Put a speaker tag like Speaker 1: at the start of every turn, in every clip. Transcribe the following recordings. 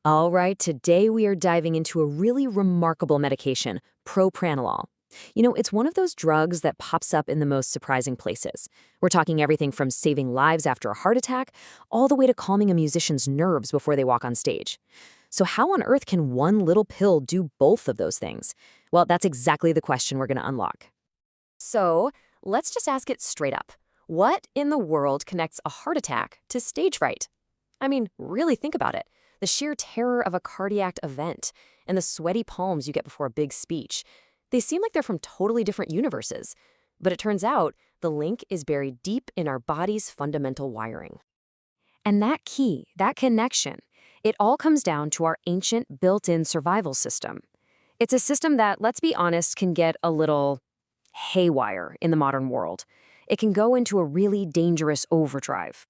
Speaker 1: All right, today we are diving into a really remarkable medication, propranolol. It's one of those drugs that pops up in the most surprising places. We're talking everything from saving lives after a heart attack, all the way to calming a musician's nerves before they walk on stage. So how on earth can one little pill do both of those things? Well, that's exactly the question we're going to unlock. So let's just ask it straight up. What in the world connects a heart attack to stage fright? I mean, really think about it. The sheer terror of a cardiac event and the sweaty palms you get before a big speech. They seem like they're from totally different universes. But it turns out the link is buried deep in our body's fundamental wiring. And that key, that connection, it all comes down to our ancient built-in survival system. It's a system that, let's be honest, can get a little haywire in the modern world. It can go into a really dangerous overdrive.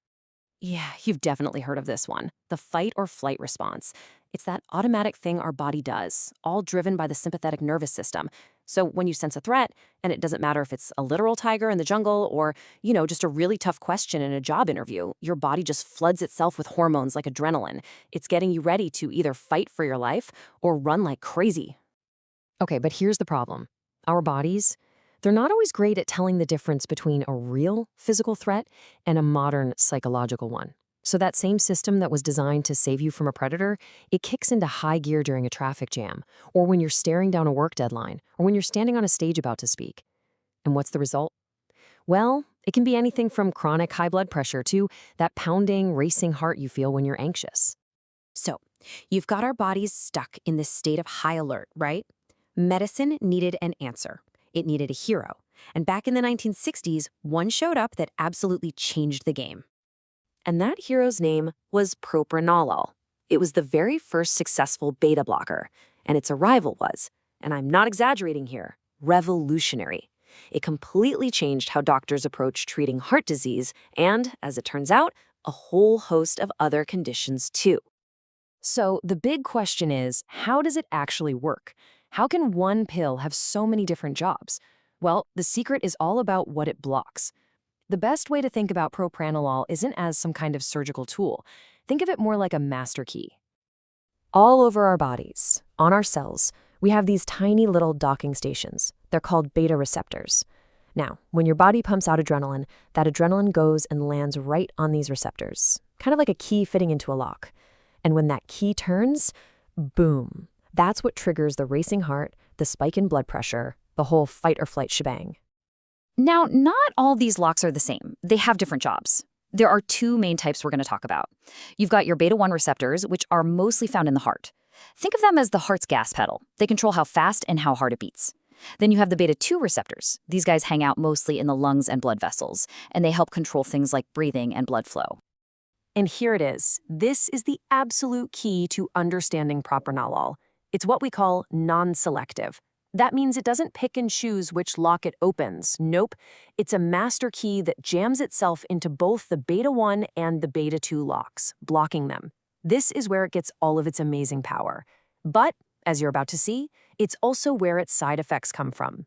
Speaker 1: Yeah, you've definitely heard of this one, the fight or flight response. It's that automatic thing our body does, all driven by the sympathetic nervous system. So when you sense a threat, and it doesn't matter if it's a literal tiger in the jungle or, just a really tough question in a job interview, your body just floods itself with hormones like adrenaline. It's getting you ready to either fight for your life or run like crazy. Okay, but here's the problem. Our bodies, they're not always great at telling the difference between a real physical threat and a modern psychological one. So that same system that was designed to save you from a predator, it kicks into high gear during a traffic jam, or when you're staring down a work deadline, or when you're standing on a stage about to speak. And what's the result? Well, it can be anything from chronic high blood pressure to that pounding, racing heart you feel when you're anxious. So, you've got our bodies stuck in this state of high alert, right? Medicine needed an answer. It needed a hero. And back in the 1960s, one showed up that absolutely changed the game. And that hero's name was propranolol. It was the very first successful beta blocker, and its arrival was, and I'm not exaggerating here, revolutionary. It completely changed how doctors approach treating heart disease and, as it turns out, a whole host of other conditions too. So the big question is, how does it actually work? How can one pill have so many different jobs? Well, the secret is all about what it blocks. The best way to think about propranolol isn't as some kind of surgical tool. Think of it more like a master key. All over our bodies, on our cells, we have these tiny little docking stations. They're called beta receptors. Now, when your body pumps out adrenaline, that adrenaline goes and lands right on these receptors, kind of like a key fitting into a lock. And when that key turns, boom. That's what triggers the racing heart, the spike in blood pressure, the whole fight or flight shebang. Now, not all these locks are the same. They have different jobs. There are two main types we're going to talk about. You've got your beta-1 receptors, which are mostly found in the heart. Think of them as the heart's gas pedal. They control how fast and how hard it beats. Then you have the beta-2 receptors. These guys hang out mostly in the lungs and blood vessels, and they help control things like breathing and blood flow. And here it is. This is the absolute key to understanding propranolol. It's what we call non-selective. That means it doesn't pick and choose which lock it opens. Nope. It's a master key that jams itself into both the beta-1 and the beta-2 locks, blocking them. This is where it gets all of its amazing power. But, as you're about to see, it's also where its side effects come from.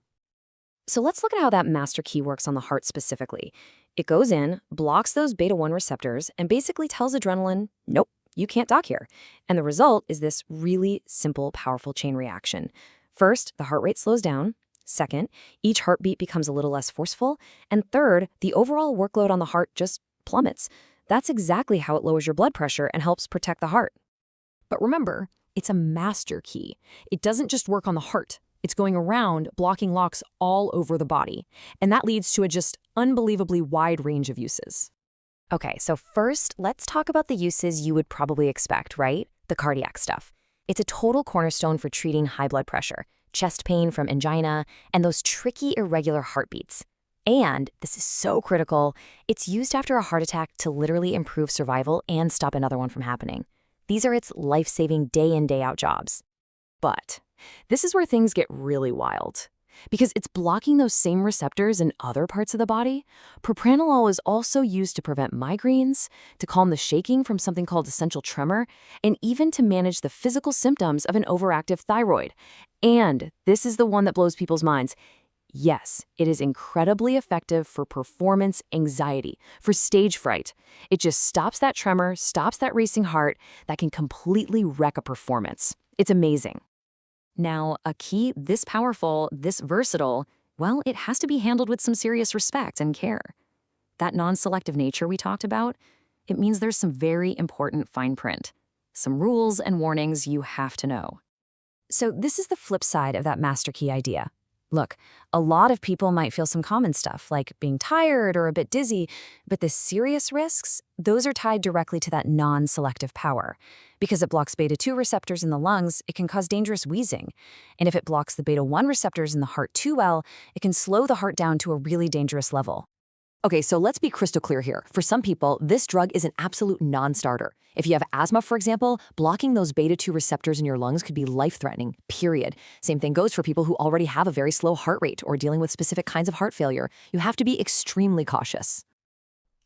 Speaker 1: So let's look at how that master key works on the heart specifically. It goes in, blocks those beta-1 receptors, and basically tells adrenaline, nope, you can't dock here. And the result is this really simple, powerful chain reaction. First, the heart rate slows down. Second, each heartbeat becomes a little less forceful. And third, the overall workload on the heart just plummets. That's exactly how it lowers your blood pressure and helps protect the heart. But remember, it's a master key. It doesn't just work on the heart. It's going around blocking locks all over the body. And that leads to a just unbelievably wide range of uses. Okay, so first, let's talk about the uses you would probably expect, right? The cardiac stuff. It's a total cornerstone for treating high blood pressure, chest pain from angina, and those tricky irregular heartbeats. And, this is so critical, it's used after a heart attack to literally improve survival and stop another one from happening. These are its life-saving day-in, day-out jobs. But this is where things get really wild. Because it's blocking those same receptors in other parts of the body, propranolol is also used to prevent migraines, to calm the shaking from something called essential tremor, and even to manage the physical symptoms of an overactive thyroid. And this is the one that blows people's minds. Yes, it is incredibly effective for performance anxiety, for stage fright. It just stops that tremor, stops that racing heart that can completely wreck a performance. It's amazing. Now, a key this powerful, this versatile, well, it has to be handled with some serious respect and care. That non-selective nature we talked about, it means there's some very important fine print, some rules and warnings you have to know. So this is the flip side of that master key idea. Look, a lot of people might feel some common stuff, like being tired or a bit dizzy, but the serious risks, those are tied directly to that non-selective power. Because it blocks beta-2 receptors in the lungs, it can cause dangerous wheezing. And if it blocks the beta-1 receptors in the heart too well, it can slow the heart down to a really dangerous level. Okay, so let's be crystal clear here. For some people, this drug is an absolute non-starter. If you have asthma, for example, blocking those beta-2 receptors in your lungs could be life-threatening, period. Same thing goes for people who already have a very slow heart rate or dealing with specific kinds of heart failure. You have to be extremely cautious.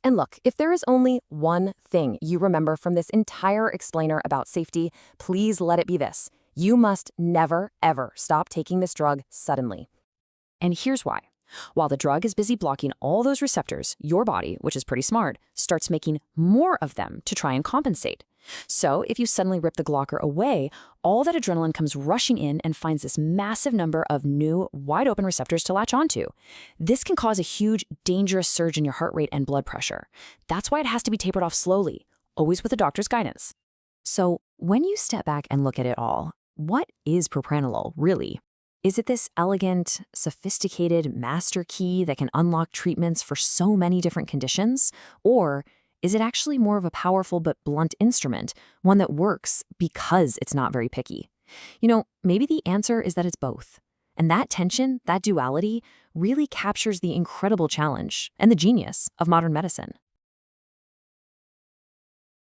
Speaker 1: And look, if there is only one thing you remember from this entire explainer about safety, please let it be this. You must never, ever stop taking this drug suddenly. And here's why. While the drug is busy blocking all those receptors, your body, which is pretty smart, starts making more of them to try and compensate. So if you suddenly rip the blocker away, all that adrenaline comes rushing in and finds this massive number of new, wide-open receptors to latch onto. This can cause a huge, dangerous surge in your heart rate and blood pressure. That's why it has to be tapered off slowly, always with a doctor's guidance. So when you step back and look at it all, what is propranolol, really? Is it this elegant, sophisticated master key that can unlock treatments for so many different conditions? Or is it actually more of a powerful but blunt instrument, one that works because it's not very picky? Maybe the answer is that it's both. And that tension, that duality, really captures the incredible challenge and the genius of modern medicine.